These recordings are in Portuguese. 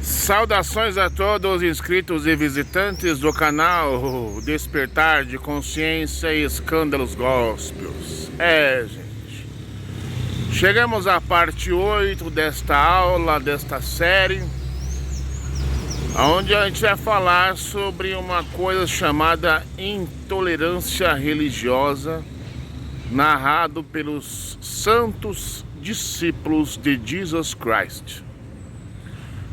Saudações a todos os inscritos e visitantes do canal Despertar de Consciência e Escândalos Gospels. Gente, chegamos à parte 8 desta aula, desta série, onde a gente vai falar sobre uma coisa chamada intolerância religiosa, narrado pelos santos discípulos de Jesus Christ.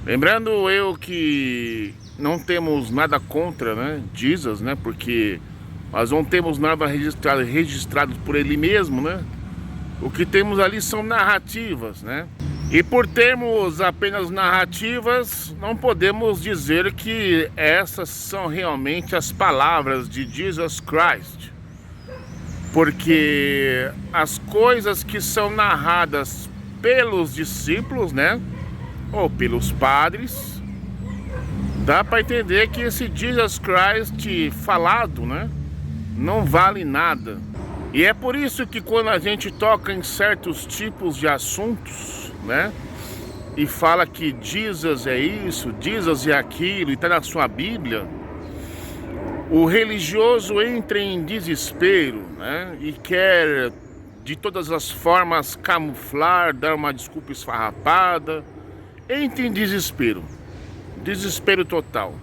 Lembrando eu que não temos nada contra, Jesus, porque nós não temos nada registrado por ele mesmo, O que temos ali são narrativas, E por termos apenas narrativas, não podemos dizer que essas são realmente as palavras de Jesus Christ. Porque as coisas que são narradas pelos discípulos, ou pelos padres, dá para entender que esse Jesus Christ falado, não vale nada. E é por isso que quando a gente toca em certos tipos de assuntos, e fala que Jesus é isso, Jesus é aquilo, e está na sua Bíblia, o religioso entra em desespero, e quer de todas as formas camuflar, dar uma desculpa esfarrapada. Entra em desespero, desespero total,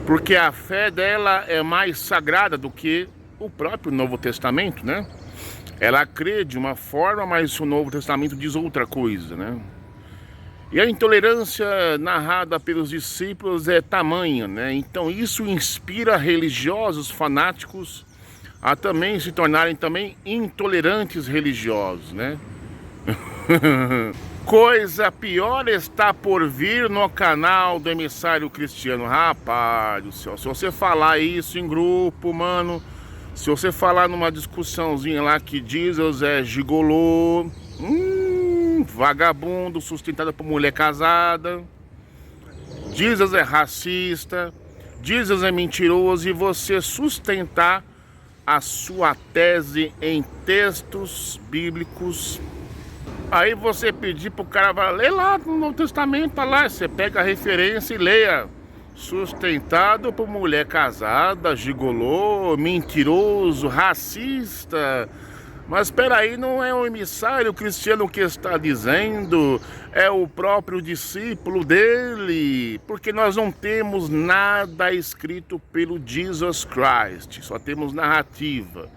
porque a fé dela é mais sagrada do que o próprio Novo Testamento, Ela crê de uma forma, mas o Novo Testamento diz outra coisa, E a intolerância narrada pelos discípulos é tamanha, Então isso inspira religiosos fanáticos a também se tornarem também intolerantes religiosos, Coisa pior está por vir no canal do Emissário Cristiano. Rapaz do céu, se você falar isso em grupo, mano, se você falar numa discussãozinha lá que Jesus é gigolô, vagabundo, sustentado por mulher casada, Jesus é racista, Jesus é mentiroso, e você sustentar a sua tese em textos bíblicos, aí você pedir pro cara, vai ler lá no Novo Testamento, tá lá, você pega a referência e leia: sustentado por mulher casada, gigolô, mentiroso, racista. Mas espera aí, não é o emissário cristiano que está dizendo, é o próprio discípulo dele, porque nós não temos nada escrito pelo Jesus Christ, só temos narrativa,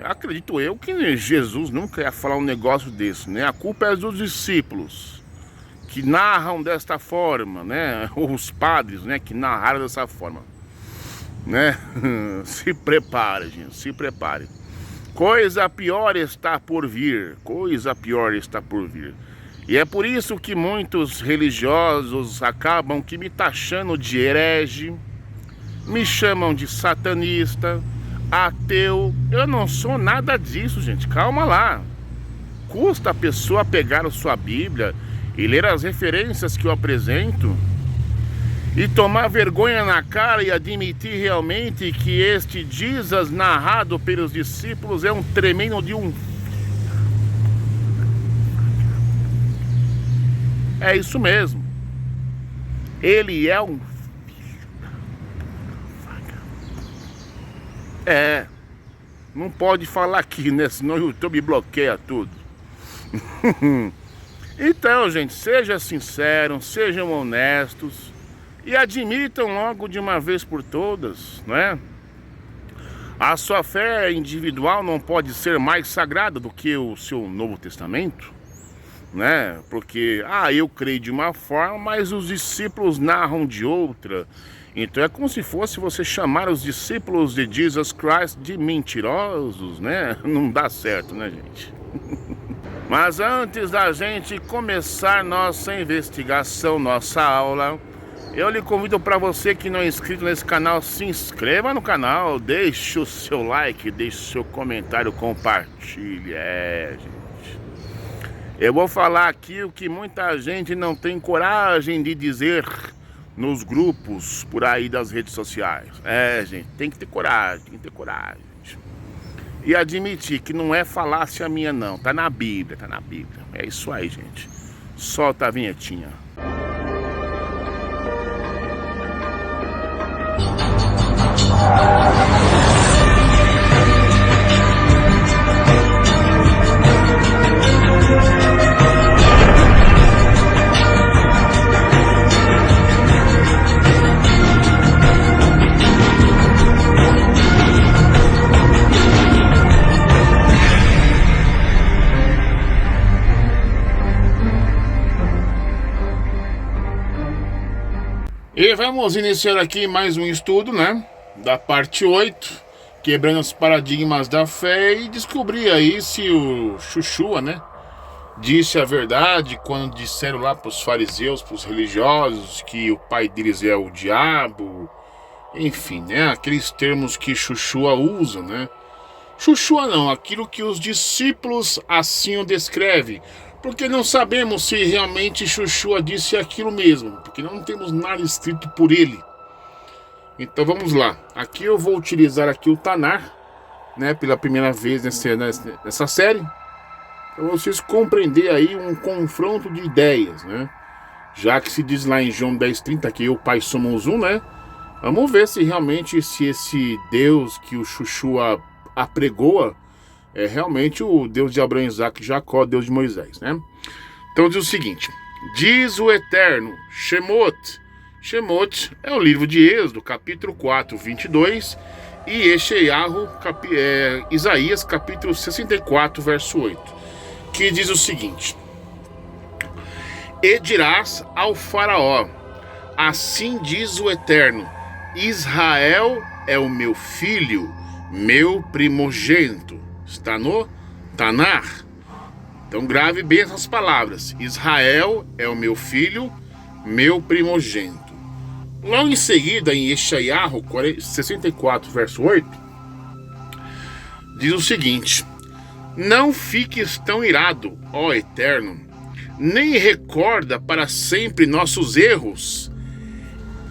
Acredito eu que Jesus nunca ia falar um negócio desse, A culpa é dos discípulos que narram desta forma, Ou os padres, que narraram dessa forma, Se prepare, gente, se prepare. Coisa pior está por vir, coisa pior está por vir. E é por isso que muitos religiosos acabam que me taxando de herege, me chamam de satanista, ateu. Eu não sou nada disso, gente, calma lá. Custa a pessoa pegar a sua Bíblia e ler as referências que eu apresento e tomar vergonha na cara e admitir realmente que este Jesus narrado pelos discípulos é um tremendo de um... É isso mesmo. Ele é um... Não pode falar aqui, senão o YouTube bloqueia tudo. Então, gente, sejam sinceros, sejam honestos e admitam logo de uma vez por todas, A sua fé individual não pode ser mais sagrada do que o seu Novo Testamento, Porque, eu creio de uma forma, mas os discípulos narram de outra. Então é como se fosse você chamar os discípulos de Jesus Christ de mentirosos, Não dá certo, gente? Mas antes da gente começar nossa investigação, nossa aula, eu lhe convido para você que não é inscrito nesse canal, se inscreva no canal, deixe o seu like, deixe o seu comentário, compartilhe, gente. Eu vou falar aqui o que muita gente não tem coragem de dizer nos grupos por aí das redes sociais. Gente, tem que ter coragem, E admitir que não é falácia minha não, tá na Bíblia, É isso aí, gente. Solta a vinhetinha. E vamos iniciar aqui mais um estudo, né, da parte 8, quebrando os paradigmas da fé, e descobrir aí se o Yeshua, né, disse a verdade quando disseram lá para os fariseus, para os religiosos, que o pai deles é o diabo, enfim, né, aqueles termos que Yeshua usa, né. Yeshua não, aquilo que os discípulos assim o descrevem, porque não sabemos se realmente Yeshua disse aquilo mesmo, porque não temos nada escrito por ele. Então vamos lá, aqui eu vou utilizar aqui o Tanar, né, pela primeira vez nessa série, para vocês compreender aí um confronto de ideias, né, já que se diz lá em João 10:30 que eu e o Pai somos um, né, vamos ver se realmente esse Deus que o Yeshua apregoa é realmente o Deus de Abraão, Isaac e Jacó, Deus de Moisés, né? Então diz o seguinte: diz o Eterno, Shemot. Shemot é o livro de Êxodo, capítulo 4, 22, e Isaías, capítulo 64, verso 8, que diz o seguinte: e dirás ao faraó, assim diz o Eterno, Israel é o meu filho, meu primogênito. Está no Tanar. Então grave bem essas palavras. Israel é o meu filho, meu primogênito. Logo em seguida, em Yeshayahu 64, verso 8, diz o seguinte: não fiques tão irado, ó Eterno, nem recorda para sempre nossos erros.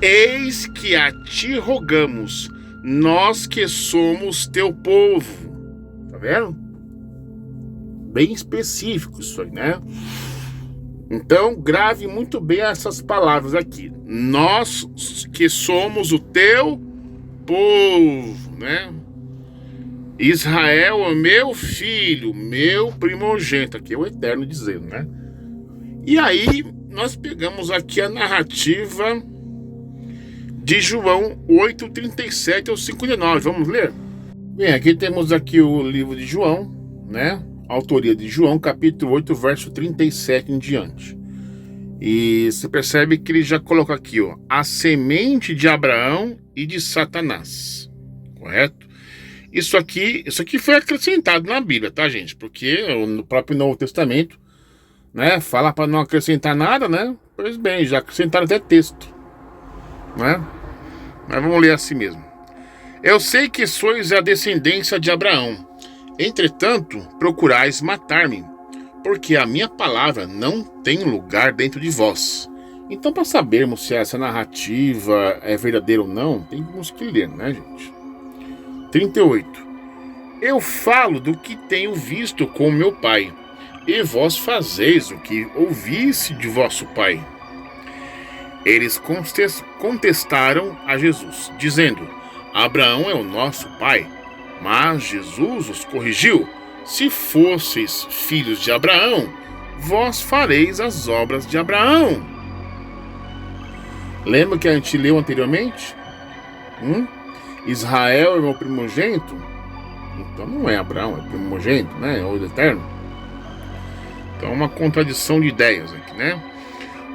Eis que a ti rogamos, nós que somos teu povo. Tá vendo? Bem específico isso aí, né? Então, grave muito bem essas palavras aqui. Nós que somos o teu povo, né? Israel é meu filho, meu primogênito. Aqui é o Eterno dizendo, né? E aí, nós pegamos aqui a narrativa de João 8:37 ao 59. Vamos ler? Bem, aqui temos aqui o livro de João, né? Autoria de João, capítulo 8, verso 37 em diante. E você percebe que ele já coloca aqui, ó, a semente de Abraão e de Satanás. Correto? Isso aqui foi acrescentado na Bíblia, tá, gente? Porque no próprio Novo Testamento, né, fala para não acrescentar nada, né? Pois bem, já acrescentaram até texto, né? Mas vamos ler assim mesmo. Eu sei que sois a descendência de Abraão, entretanto procurais matar-me, porque a minha palavra não tem lugar dentro de vós. Então, para sabermos se essa narrativa é verdadeira ou não, temos que ler, né, gente? 38. Eu falo do que tenho visto com meu pai, e vós fazeis o que ouvisse de vosso pai. Eles contestaram a Jesus, dizendo: Abraão é o nosso pai. Mas Jesus os corrigiu: se fosseis filhos de Abraão, vós fareis as obras de Abraão. Lembra que a gente leu anteriormente? Israel é meu primogênito? Então não é Abraão, é primogênito, né? É o Eterno. Então é uma contradição de ideias aqui, né?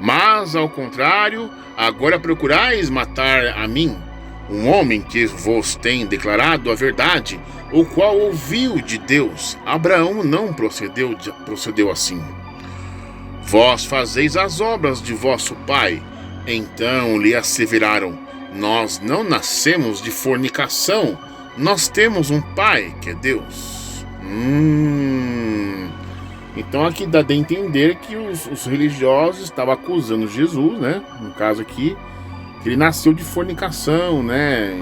Mas, ao contrário, agora procurais matar a mim, um homem que vos tem declarado a verdade, o qual ouviu de Deus. Abraão não procedeu assim. Vós fazeis as obras de vosso pai. Então lhe asseveraram: nós não nascemos de fornicação, nós temos um pai que é Deus. Então aqui dá de entender que os religiosos estavam acusando Jesus, né? No caso aqui, que ele nasceu de fornicação, né?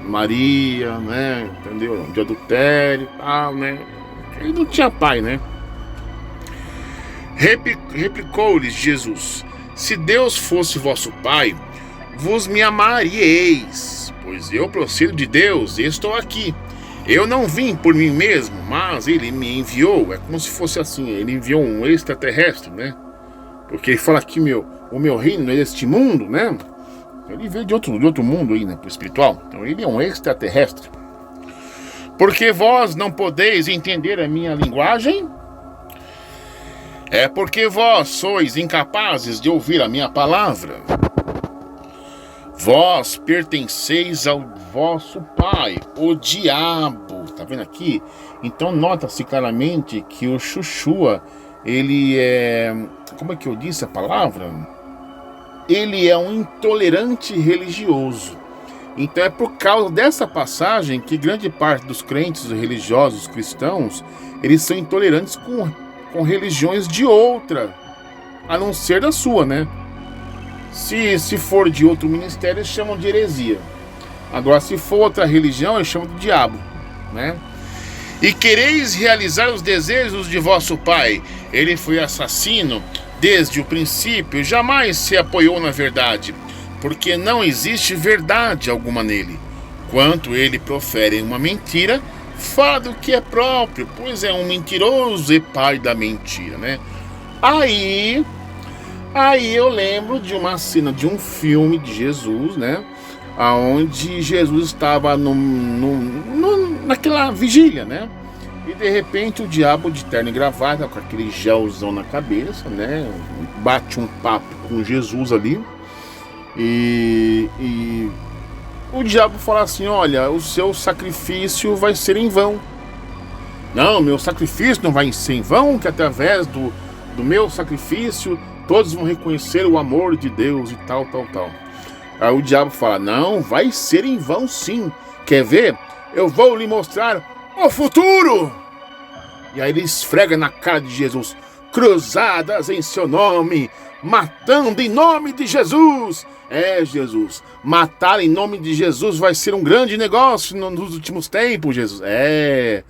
Maria, né? Entendeu? De adultério e tal, né? Ele não tinha pai, né? Replicou-lhes Jesus: se Deus fosse vosso pai, vos me amaríeis, pois eu procedo de Deus e estou aqui. Eu não vim por mim mesmo, mas ele me enviou. É como se fosse assim, ele enviou um extraterrestre, né? Porque ele fala que o meu reino é deste mundo, né? Ele veio de outro mundo aí, né? Pro espiritual. Então ele é um extraterrestre. Porque vós não podeis entender a minha linguagem? É porque vós sois incapazes de ouvir a minha palavra. Vós pertenceis ao vosso pai, o diabo. Tá vendo aqui? Então nota-se claramente que o Chuchua, ele é... Como é que eu disse a palavra? Ele é um intolerante religioso. Então é por causa dessa passagem que grande parte dos crentes religiosos cristãos, eles são intolerantes com religiões de outra, a não ser da sua, né? Se for de outro ministério, eles chamam de heresia. Agora, se for outra religião, eles chamam de diabo, né? E quereis realizar os desejos de vosso pai. Ele foi assassino desde o princípio, jamais se apoiou na verdade, porque não existe verdade alguma nele. Quanto ele profere uma mentira, fala do que é próprio, pois é um mentiroso e pai da mentira, né? Aí eu lembro de uma cena de um filme de Jesus, né? Onde Jesus estava naquela vigília, né? E de repente o diabo de terno e gravata, com aquele gelzão na cabeça, né? Bate um papo com Jesus ali. E o diabo fala assim: olha, o seu sacrifício vai ser em vão. Não, meu sacrifício não vai ser em vão, que através do meu sacrifício todos vão reconhecer o amor de Deus e tal. Aí o diabo fala: não, vai ser em vão sim. Quer ver? Eu vou lhe mostrar o futuro. E aí ele esfrega na cara de Jesus: cruzadas em seu nome, matando em nome de Jesus. É, Jesus, matar em nome de Jesus vai ser um grande negócio nos últimos tempos, Jesus. É,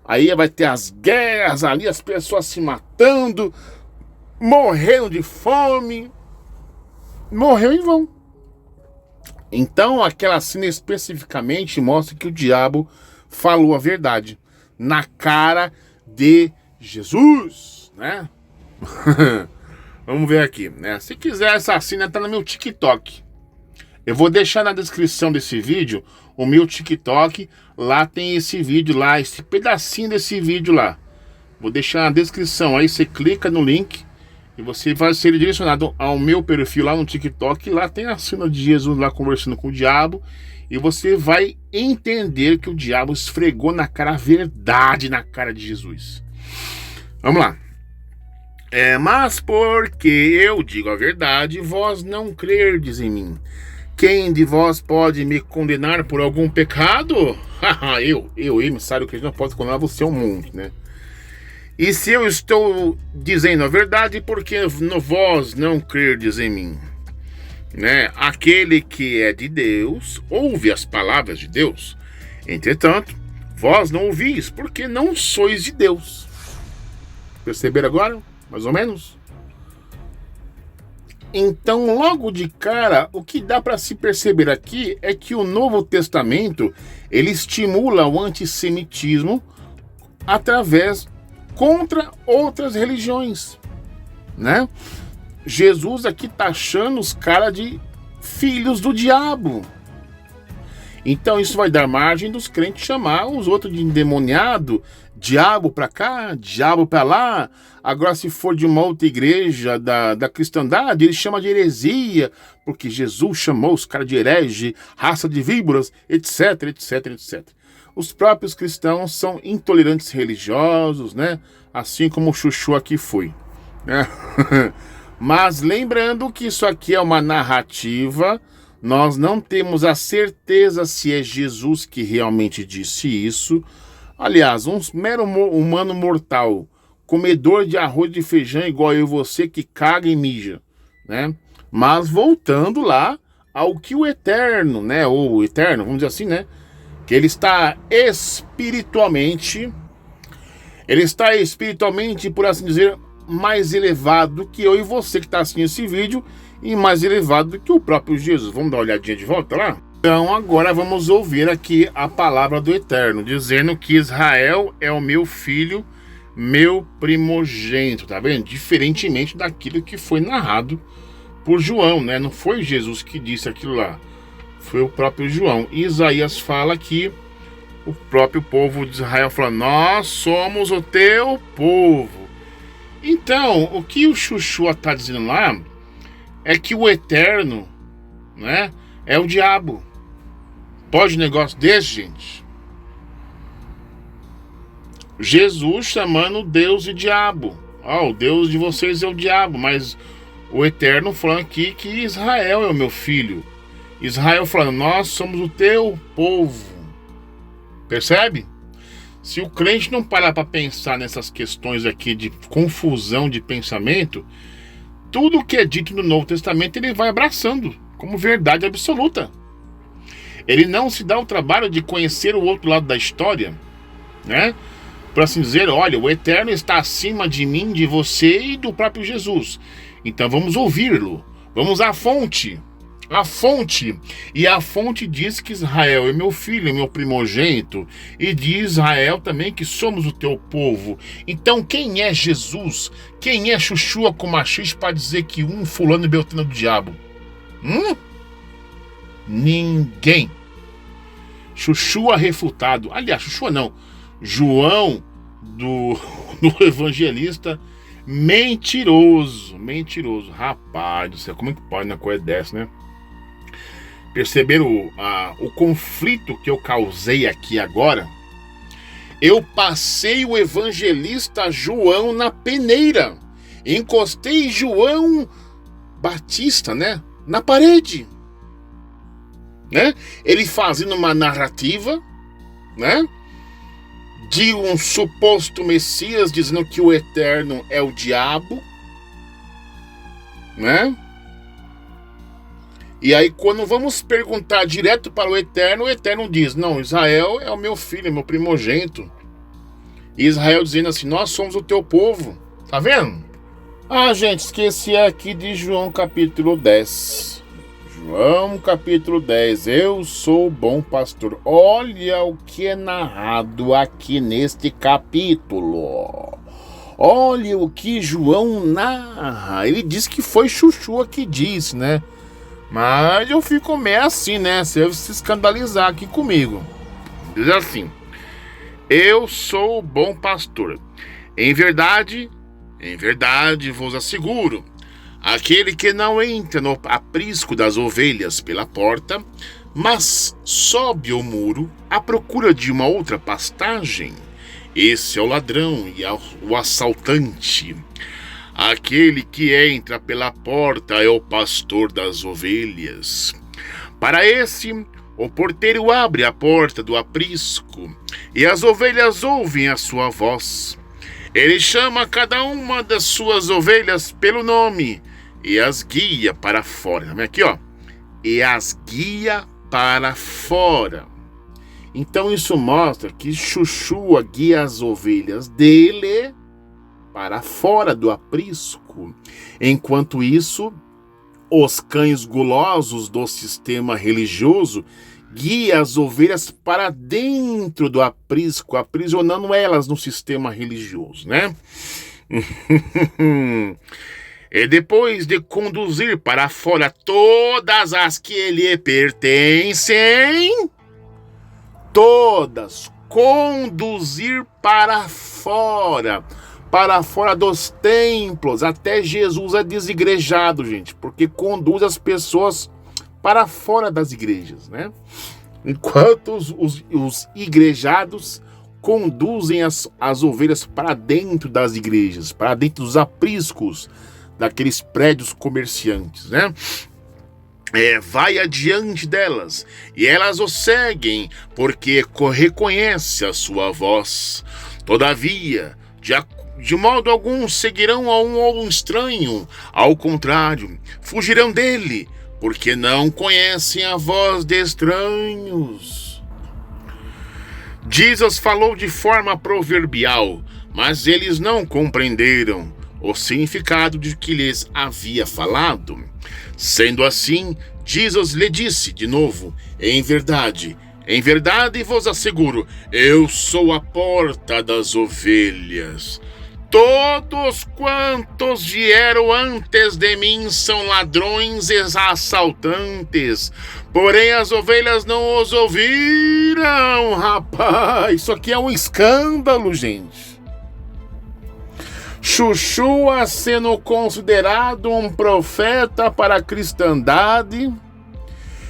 aí vai ter as guerras ali, as pessoas se matando, morrendo de fome. Morreu em vão. Então aquela cena especificamente mostra que o diabo falou a verdade na cara de Jesus, né? Vamos ver aqui, né? Se quiser, essa cena tá no meu TikTok. Eu vou deixar na descrição desse vídeo o meu TikTok. Lá tem esse vídeo lá, esse pedacinho desse vídeo lá. Vou deixar na descrição. Aí você clica no link e você vai ser direcionado ao meu perfil lá no TikTok. Lá tem a cena de Jesus lá conversando com o diabo. E você vai entender que o diabo esfregou na cara a verdade na cara de Jesus. Vamos lá. Mas porque eu digo a verdade, vós não crerdes em mim. Quem de vós pode me condenar por algum pecado? eu, emissário cristão, não posso condenar você ao mundo, né? E se eu estou dizendo a verdade, porque vós não crerdes em mim? Né? Aquele que é de Deus, ouve as palavras de Deus. Entretanto, vós não ouvis, porque não sois de Deus. Perceberam agora? Mais ou menos? Então, logo de cara, o que dá para se perceber aqui é que o Novo Testamento, ele estimula o antissemitismo contra outras religiões, né? Jesus aqui taxando os caras de filhos do diabo. Então isso vai dar margem dos crentes chamar os outros de endemoniado, diabo pra cá, diabo pra lá. Agora, se for de uma outra igreja da cristandade, ele chama de heresia, porque Jesus chamou os caras de herege, raça de víboras, etc, etc, etc. Os próprios cristãos são intolerantes religiosos, né? Assim como o Chuchu aqui foi, né? Mas lembrando que isso aqui é uma narrativa, nós não temos a certeza se é Jesus que realmente disse isso. Aliás, um mero humano mortal, comedor de arroz e feijão igual eu e você, que caga e mija, né? Mas voltando lá ao que o Eterno, né? Ou o Eterno, vamos dizer assim, né? Que ele está espiritualmente, por assim dizer, mais elevado do que eu e você que está assistindo esse vídeo, e mais elevado do que o próprio Jesus. Vamos dar uma olhadinha de volta lá? Então agora vamos ouvir aqui a palavra do Eterno, dizendo que Israel é o meu filho, meu primogênito, tá vendo? Diferentemente daquilo que foi narrado por João, né? Não foi Jesus que disse aquilo lá, foi o próprio João. E Isaías fala que o próprio povo de Israel fala: nós somos o teu povo. Então, o que o Chuchu está dizendo lá é que o Eterno, né, é o diabo. Pode um negócio desse, gente? Jesus chamando Deus de diabo. O Deus de vocês é o diabo, mas o Eterno falando aqui que Israel é o meu filho. Israel falando: nós somos o teu povo. Percebe? Se o crente não parar para pensar nessas questões aqui de confusão de pensamento, tudo que é dito no Novo Testamento ele vai abraçando como verdade absoluta. Ele não se dá o trabalho de conhecer o outro lado da história, né? Para assim dizer: olha, o Eterno está acima de mim, de você e do próprio Jesus. Então vamos ouvi-lo. Vamos à fonte. A fonte. E a fonte diz que Israel é meu filho, é meu primogênito. E diz Israel também que somos o teu povo. Então quem é Jesus? Quem é Chuchua com machis para dizer que fulano e beltrano é do diabo? Ninguém. Chuchua refutado. Aliás, Chuchua não. João do evangelista mentiroso. Rapaz do céu, como é que pode uma coisa dessa, né? Perceberam o conflito que eu causei aqui agora? Eu passei o evangelista João na peneira. Encostei João Batista, né, na parede. Né? Ele fazendo uma narrativa, né, de um suposto Messias, dizendo que o Eterno é o diabo, né? E aí quando vamos perguntar direto para o Eterno diz: não, Israel é o meu filho, é meu primogênito. E Israel dizendo assim: nós somos o teu povo. Tá vendo? Gente, esqueci aqui de João capítulo 10. João capítulo 10, eu sou o bom pastor. Olha o que é narrado aqui neste capítulo. Olha o que João narra. Ele diz que foi Chuchu que disse, né? Mas eu fico meio assim, né? Você deve se escandalizar aqui comigo. Diz assim: eu sou o bom pastor. Em verdade vos asseguro, aquele que não entra no aprisco das ovelhas pela porta, mas sobe o muro à procura de uma outra pastagem, esse é o ladrão e o assaltante. Aquele que entra pela porta é o pastor das ovelhas. Para esse, o porteiro abre a porta do aprisco, e as ovelhas ouvem a sua voz. Ele chama cada uma das suas ovelhas pelo nome e as guia para fora. Aqui, ó. E as guia para fora. Então isso mostra que Chuchua guia as ovelhas dele para fora do aprisco. Enquanto isso, os cães gulosos do sistema religioso guia as ovelhas para dentro do aprisco, aprisionando elas no sistema religioso, né? E depois de conduzir para fora todas as que lhe pertencem, todas, conduzir para fora dos templos. Até Jesus é desigrejado, gente, porque conduz as pessoas para fora das igrejas, né? Enquanto os igrejados conduzem as ovelhas para dentro das igrejas, para dentro dos apriscos daqueles prédios comerciantes, né? Vai adiante delas, e elas o seguem, porque reconhece a sua voz. Todavia, de modo algum seguirão a um estranho, ao contrário, fugirão dele, porque não conhecem a voz de estranhos. Jesus falou de forma proverbial, mas eles não compreenderam o significado de que lhes havia falado. Sendo assim, Jesus lhe disse de novo: em verdade vos asseguro, eu sou a porta das ovelhas. Todos quantos vieram antes de mim são ladrões e assaltantes, porém as ovelhas não os ouviram. Rapaz, isso aqui é um escândalo, gente. Xuxua sendo considerado um profeta para a cristandade,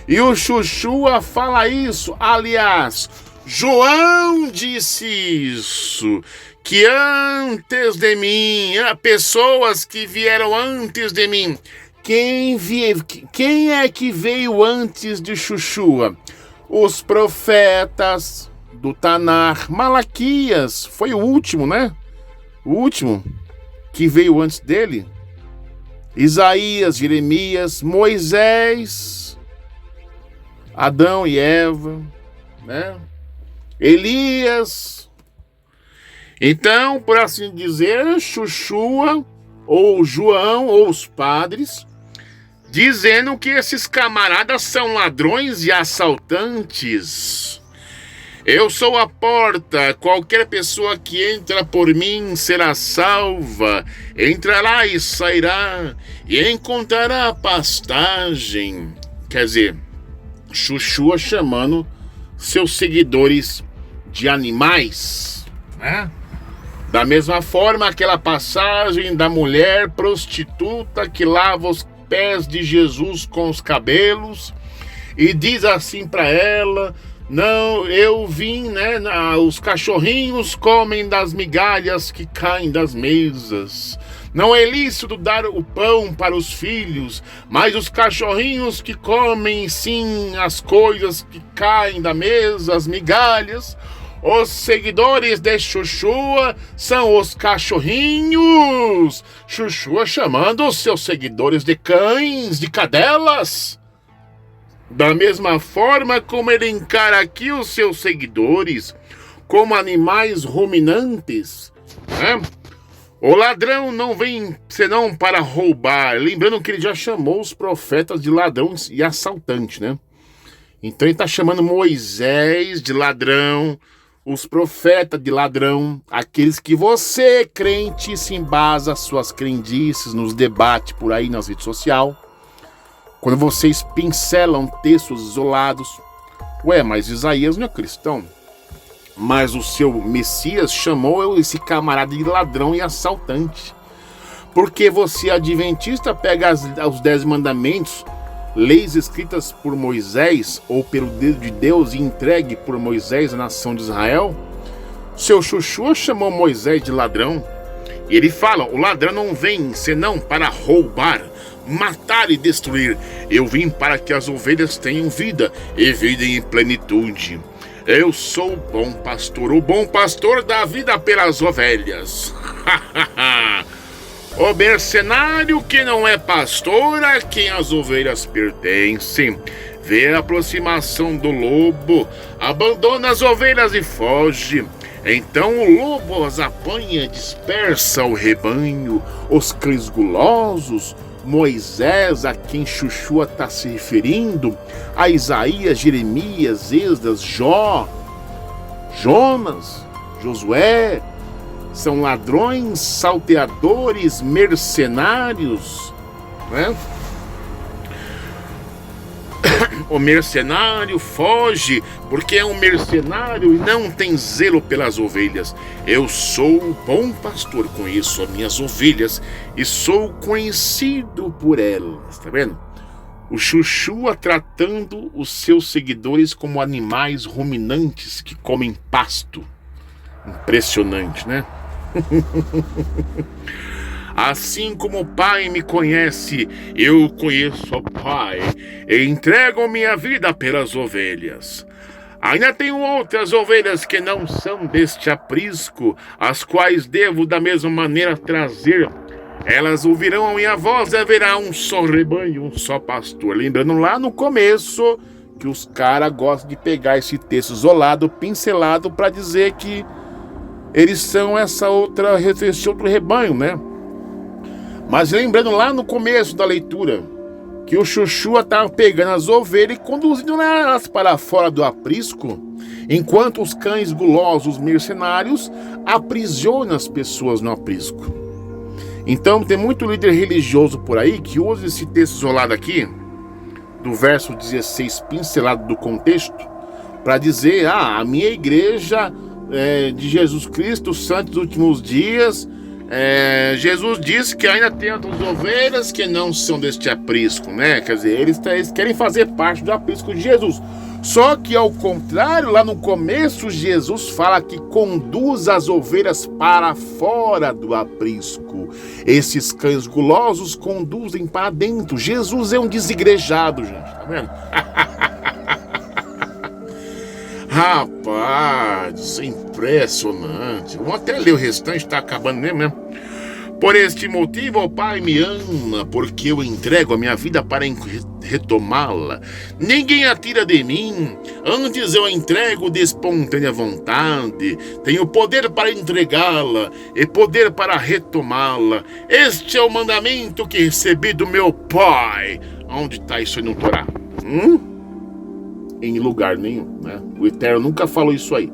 e o Xuxua fala isso. Aliás, João disse isso, que antes de mim, pessoas que vieram antes de mim. Quem é que veio antes de Xuxua? Os profetas do Tanar. Malaquias foi o último, né? O último que veio antes dele. Isaías, Jeremias, Moisés, Adão e Eva, né? Elias. Então, por assim dizer, Xuxua, ou João, ou os padres, dizendo que esses camaradas são ladrões e assaltantes. Eu sou a porta, qualquer pessoa que entra por mim será salva, entrará e sairá, e encontrará pastagem. Quer dizer, Xuxua chamando seus seguidores de animais, né? Da mesma forma, aquela passagem da mulher prostituta que lava os pés de Jesus com os cabelos e diz assim para ela: não, eu vim, né? Os cachorrinhos comem das migalhas que caem das mesas. Não é lícito dar o pão para os filhos, mas os cachorrinhos que comem sim as coisas que caem da mesa, as migalhas. Os seguidores de Xuxua são os cachorrinhos. Xuxua chamando os seus seguidores de cães, de cadelas. Da mesma forma como ele encara aqui os seus seguidores como animais ruminantes, né? O ladrão não vem senão para roubar. Lembrando que ele já chamou os profetas de ladrões e assaltantes, né? Então ele está chamando Moisés de ladrão, os profetas de ladrão, aqueles que você, crente, se embasa suas crendices nos debates por aí nas redes sociais. Quando vocês pincelam textos isolados. Mas Isaías não é cristão. Mas o seu Messias chamou esse camarada de ladrão e assaltante. Porque você, adventista, pega os 10 mandamentos, leis escritas por Moisés ou pelo dedo de Deus e entregue por Moisés à nação de Israel. Seu Xuxua chamou Moisés de ladrão. E ele fala: o ladrão não vem senão para roubar, matar e destruir. Eu vim para que as ovelhas tenham vida e vida em plenitude. Eu sou o bom pastor dá vida pelas ovelhas. O mercenário que não é pastor a quem as ovelhas pertencem, vê a aproximação do lobo, abandona as ovelhas e foge. Então o lobo as apanha e dispersa o rebanho. Os cães gulosos, Moisés, a quem Xuxua está se referindo, a Isaías, Jeremias, Esdras, Jó, Jonas, Josué, são ladrões, salteadores, mercenários, né? O mercenário foge porque é um mercenário e não tem zelo pelas ovelhas. Eu sou o bom pastor, conheço as minhas ovelhas e sou conhecido por elas, tá vendo? O Xuxua tratando os seus seguidores como animais ruminantes que comem pasto. Impressionante, né? Assim como o Pai me conhece, eu conheço o Pai e entrego minha vida pelas ovelhas. Ainda tenho outras ovelhas que não são deste aprisco, as quais devo da mesma maneira trazer. Elas ouvirão a minha voz e haverá um só rebanho, um só pastor. Lembrando lá no começo que os caras gostam de pegar esse texto isolado, pincelado, para dizer que eles são esse outro rebanho, né? Mas lembrando lá no começo da leitura, que o Chuchu estava pegando as ovelhas e conduzindo elas para fora do aprisco, enquanto os cães gulosos mercenários aprisionam as pessoas no aprisco. Então tem muito líder religioso por aí que usa esse texto isolado aqui, do verso 16, pincelado do contexto, para dizer, a minha igreja de Jesus Cristo, Santos dos Últimos Dias, Jesus disse que ainda tem outras ovelhas que não são deste aprisco, né? Quer dizer, eles querem fazer parte do aprisco de Jesus. Só que ao contrário, lá no começo, Jesus fala que conduz as ovelhas para fora do aprisco. Esses cães gulosos conduzem para dentro. Jesus é um desigrejado, gente, tá vendo? Rapaz, é impressionante. Vamos até ler o restante, tá acabando mesmo. Por este motivo, o Pai me ama, porque eu entrego a minha vida para retomá-la. Ninguém a tira de mim, antes eu a entrego de espontânea vontade. Tenho poder para entregá-la e poder para retomá-la. Este é o mandamento que recebi do meu Pai. Onde está isso aí no Torá? Em lugar nenhum, né? O Eterno nunca falou isso aí.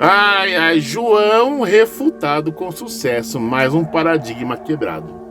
Ai, João refutado com sucesso. Mais um paradigma quebrado.